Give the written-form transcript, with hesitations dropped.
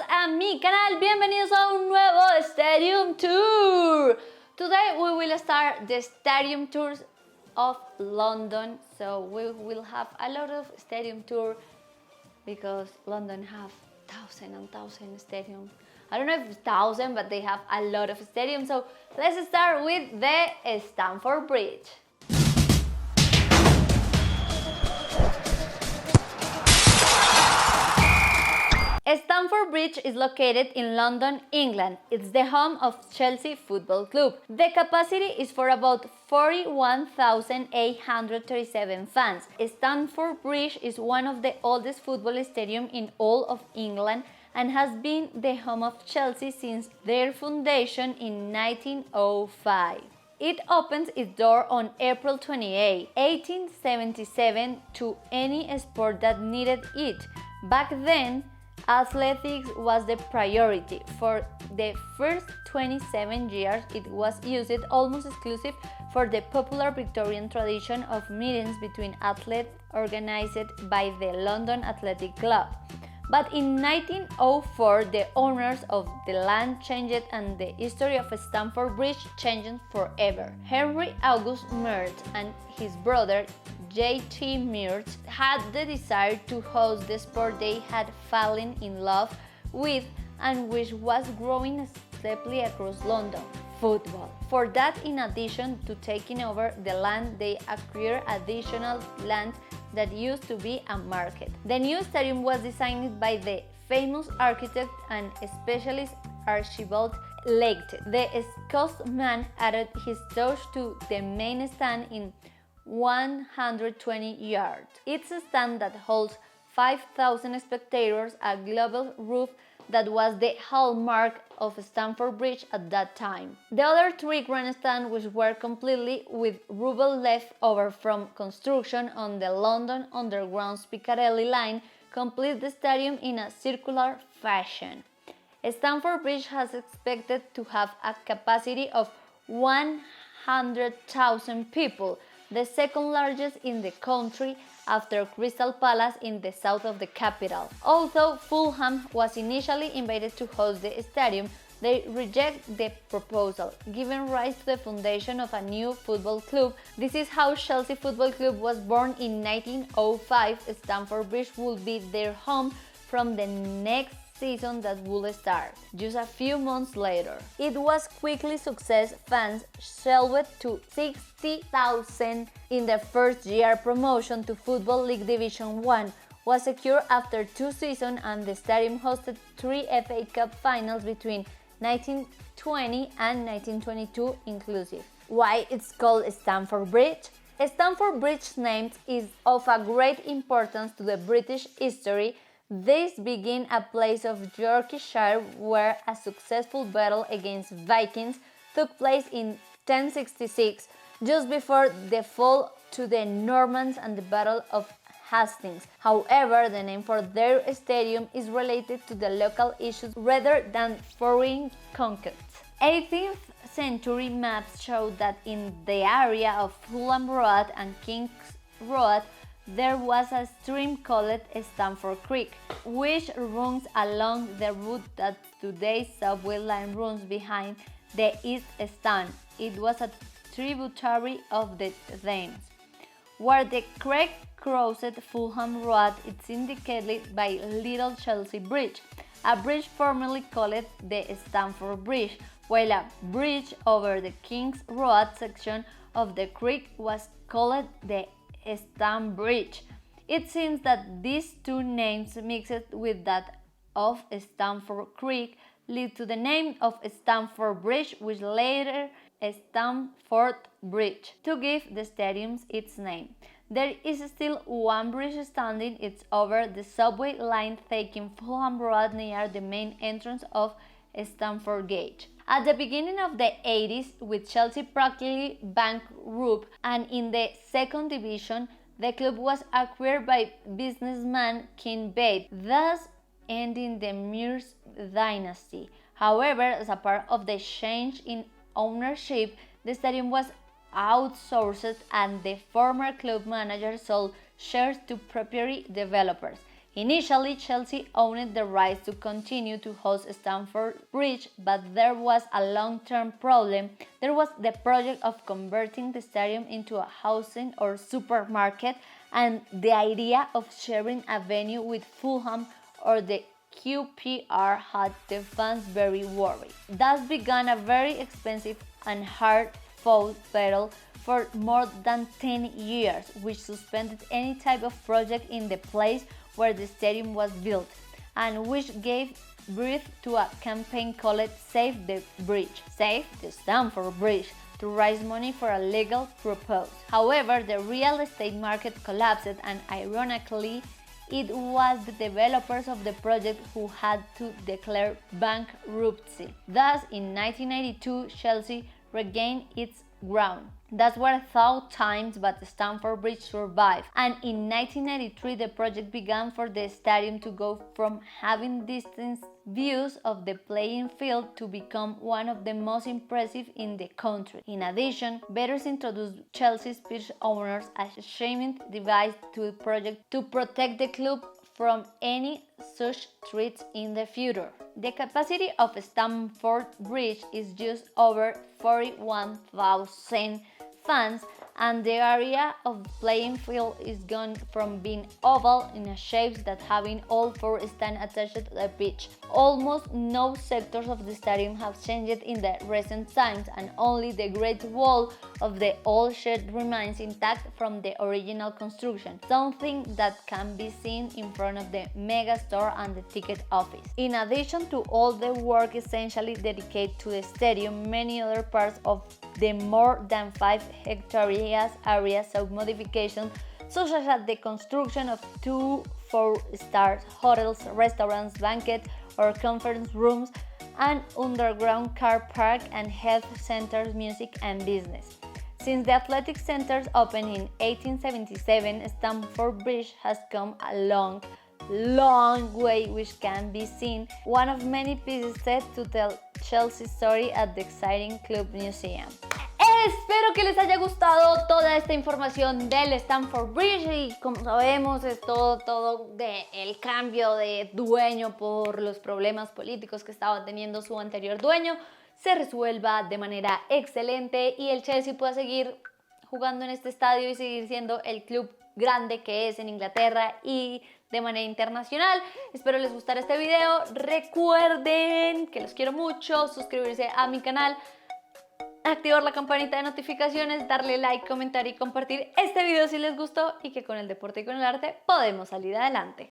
a mi canal, bienvenidos a un nuevo Stadium Tour. Today we will start the Stadium Tours of London, so we will have a lot of Stadium Tour because London have thousand and thousand stadiums. I don't know if it's thousand, but they have a lot of stadiums, so let's start with the Stamford Bridge. Stamford Bridge is located in London, England. It's the home of Chelsea Football Club. The capacity is for about 41,837 fans. Stamford Bridge is one of the oldest football stadiums in all of England and has been the home of Chelsea since their foundation in 1905. It opens its door on April 28, 1877 to any sport that needed it. Back then, athletics was the priority. For the first 27 years, it was used almost exclusively for the popular Victorian tradition of meetings between athletes organized by the London Athletic Club. But in 1904, the owners of the land changed and the history of Stamford Bridge changed forever. Henry August Mertz and his brother J.T. Mertz had the desire to host the sport they had fallen in love with and which was growing steadily across London: football. For that, in addition to taking over the land, they acquired additional land that used to be a market. The new stadium was designed by the famous architect and specialist Archibald Leighton. The Scotsman added his touch to the main stand in 120 yards. It's a stand that holds 5,000 spectators, a global roof that was the hallmark of Stamford Bridge at that time. The other three grandstands, which were completely with rubble left over from construction on the London Underground's Piccadilly line, complete the stadium in a circular fashion. Stamford Bridge has expected to have a capacity of 100,000 people, the second largest in the country after Crystal Palace in the south of the capital. Although Fulham was initially invited to host the stadium, they rejected the proposal, giving rise to the foundation of a new football club. This is how Chelsea Football Club was born in 1905. Stamford Bridge will be their home from the next season that will start just a few months later. It was quickly success. Fans swelled to 60,000 in the first year. Promotion to Football League Division 1 was secured after 2 seasons, and the stadium hosted 3 FA Cup finals between 1920 and 1922 inclusive. Why it's called Stamford Bridge? Stamford Bridge's name is of a great importance to the British history. This being a place of Yorkshire where a successful battle against Vikings took place in 1066, just before the fall to the Normans and the Battle of Hastings. However, the name for their stadium is related to the local issues rather than foreign conquests. 18th century maps show that in the area of Fulham Road and King's Road there was a stream called Stamford Creek, which runs along the route that today's subway line runs behind the East Stand. It was a tributary of the Thames. Where the creek crossed Fulham Road, it's indicated by Little Chelsea Bridge, a bridge formerly called the Stamford Bridge, while a bridge over the King's Road section of the creek was called the Stamford Bridge. It seems that these two names mixed with that of Stamford Creek lead to the name of Stamford Bridge, which later Stamford Bridge, to give the stadium its name. There is still one bridge standing. It's over the subway line taking Fulham Road near the main entrance of Stamford Gate. At the beginning of the 80s, with Chelsea practically bankrupt and in the second division, the club was acquired by businessman King Bates, thus ending the Mears dynasty. However, as a part of the change in ownership, the stadium was outsourced and the former club manager sold shares to property developers. Initially, Chelsea owned the rights to continue to host Stamford Bridge, but there was a long-term problem. There was the project of converting the stadium into a housing or supermarket, and the idea of sharing a venue with Fulham or the QPR had the fans very worried. Thus began a very expensive and hard-fought battle for more than 10 years, which suspended any type of project in the place where the stadium was built, and which gave birth to a campaign called Save the Bridge, Save the Stamford Bridge, to raise money for a legal purpose. However, the real estate market collapsed, and ironically, it was the developers of the project who had to declare bankruptcy. Thus, in 1992, Chelsea regained its ground. That were tough times, but Stamford Bridge survived, and in 1993 the project began for the stadium to go from having distant views of the playing field to become one of the most impressive in the country. In addition, Betters introduced Chelsea's pitch owners a shaming device to the project to protect the club from any such threats in the future. The capacity of Stamford Bridge is just over 41,000 fans, and the area of the playing field is gone from being oval in a shape that having all four stands attached to the pitch. Almost no sectors of the stadium have changed in the recent times, and only the great wall of the old shed remains intact from the original construction, something that can be seen in front of the mega store and the ticket office. In addition to all the work essentially dedicated to the stadium, many other parts of the more than 5 hectares area saw modifications, such as the construction of 2 4-star hotels, restaurants, banquet or conference rooms, and underground car park and health centers, music and business. Since the athletic centers opened in 1877, Stamford Bridge has come a long way, which can be seen one of many pieces set to tell Chelsea's story at the exciting club museum. Espero que les haya gustado toda esta información del Stamford Bridge, y como sabemos es todo del cambio de dueño por los problemas políticos que estaba teniendo su anterior dueño se resuelva de manera excelente y el Chelsea pueda seguir jugando en este estadio y seguir siendo el club grande que es en Inglaterra y de manera internacional. Espero les gustara este video. Recuerden que los quiero mucho, suscribirse a mi canal, activar la campanita de notificaciones, darle like, comentar y compartir este video si les gustó, y que con el deporte y con el arte podemos salir adelante.